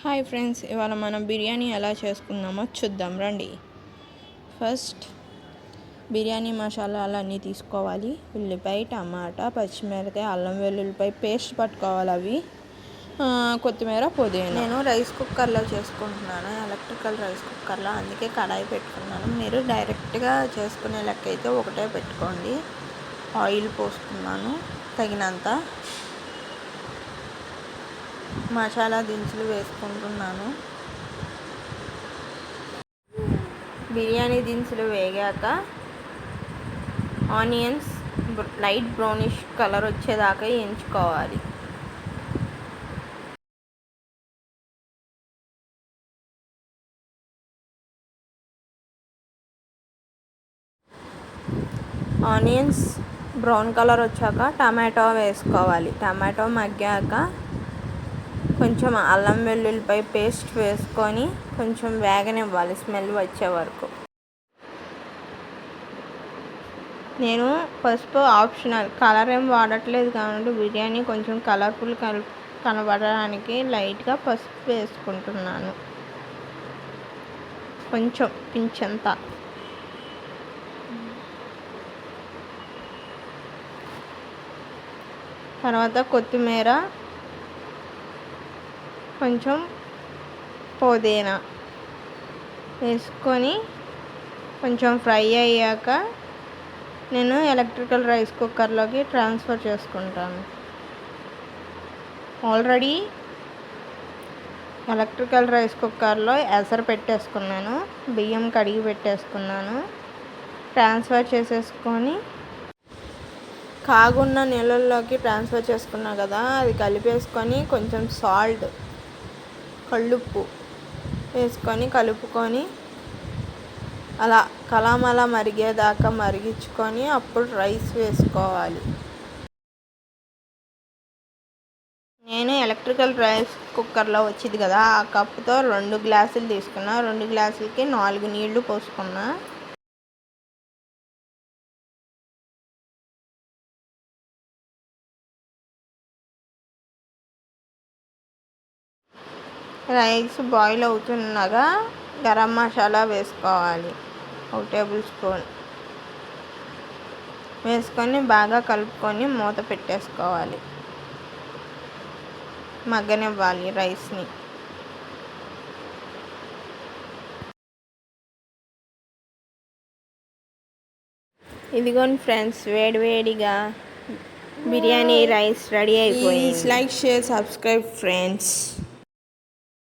Hi friends, ఇవాళ మనం బిర్యానీ ఎలా చేసుకుందామో చూద్దాం రండి. ఫస్ట్ బిర్యానీ మసాలాలన్నీ తీసుకోవాలి. ఉల్లిపాయ, టమాటా, పచ్చిమిరపకాయ, అల్లం వెల్లుల్లిపాయ పేస్ట్ పట్టుకోవాలి. అవి కొత్తిమీర, పుదీనా. నేను రైస్ కుక్కర్లో చేసుకుంటున్నాను, ఎలక్ట్రికల్ రైస్ కుక్కర్లో, అందుకే కడాయి పెట్టుకున్నాను. మీరు డైరెక్ట్గా చేసుకునే లెక్క అయితే ఒకటే పెట్టుకోండి. ఆయిల్ పోసుకున్నాను తగినంత. మసాలా దినుసులు వేసుకుంటున్నాను. బిర్యానీ దినుసులు వేగాక ఆనియన్స్ లైట్ బ్రౌనిష్ కలర్ వచ్చేదాకా వేయించుకోవాలి. ఆనియన్స్ బ్రౌన్ కలర్ వచ్చాక టమాటో వేసుకోవాలి. టమాటో మగ్గాక కొంచెం అల్లం వెల్లుల్లిపాయ పేస్ట్ వేసుకొని కొంచెం వేగనివ్వాలి, స్మెల్ వచ్చే వరకు. నేను పసుపు ఆప్షనల్, కలర్ ఏం వాడట్లేదు కాబట్టి బిర్యానీ కొంచెం కలర్ఫుల్ కనబడడానికి లైట్గా పసుపు వేసుకుంటున్నాను, కొంచెం పించంతా. తర్వాత కొత్తిమీర, కొంచెం పుదీనా వేసుకొని కొంచెం ఫ్రై అయ్యాక నేను ఎలక్ట్రికల్ రైస్ కుక్కర్లోకి ట్రాన్స్ఫర్ చేసుకుంటాను. ఆల్రెడీ ఎలక్ట్రికల్ రైస్ కుక్కర్లో ఎసరు పెట్టేసుకున్నాను, బియ్యం కడిగి పెట్టేసుకున్నాను. ట్రాన్స్ఫర్ చేసేసుకొని కాగున్న నీళ్ళల్లోకి ట్రాన్స్ఫర్ చేసుకున్నా కదా, అది కలిపేసుకొని కొంచెం సాల్ట్, కళ్ళుప్పు వేసుకొని కలుపుకొని అలా కలామలా మరిగేదాకా మరిగించుకొని అప్పుడు రైస్ వేసుకోవాలి. నేను ఎలక్ట్రికల్ రైస్ కుక్కర్లో వచ్చింది కదా, ఆ కప్పుతో 2 గ్లాసులు తీసుకున్నా. 2 గ్లాసులకి 4 నీళ్లు పోసుకున్నా. రైస్ బాయిల్ అవుతుండగా గరం మసాలా వేసుకోవాలి, 1 టేబుల్ స్పూన్ వేసుకొని బాగా కలుపుకొని మూత పెట్టేసుకోవాలి. మగ్గనివ్వాలి రైస్ని. ఇదిగోండి ఫ్రెండ్స్, వేడివేడిగా బిర్యానీ రైస్ రెడీ అయిపోయింది. Please like, share, subscribe friends.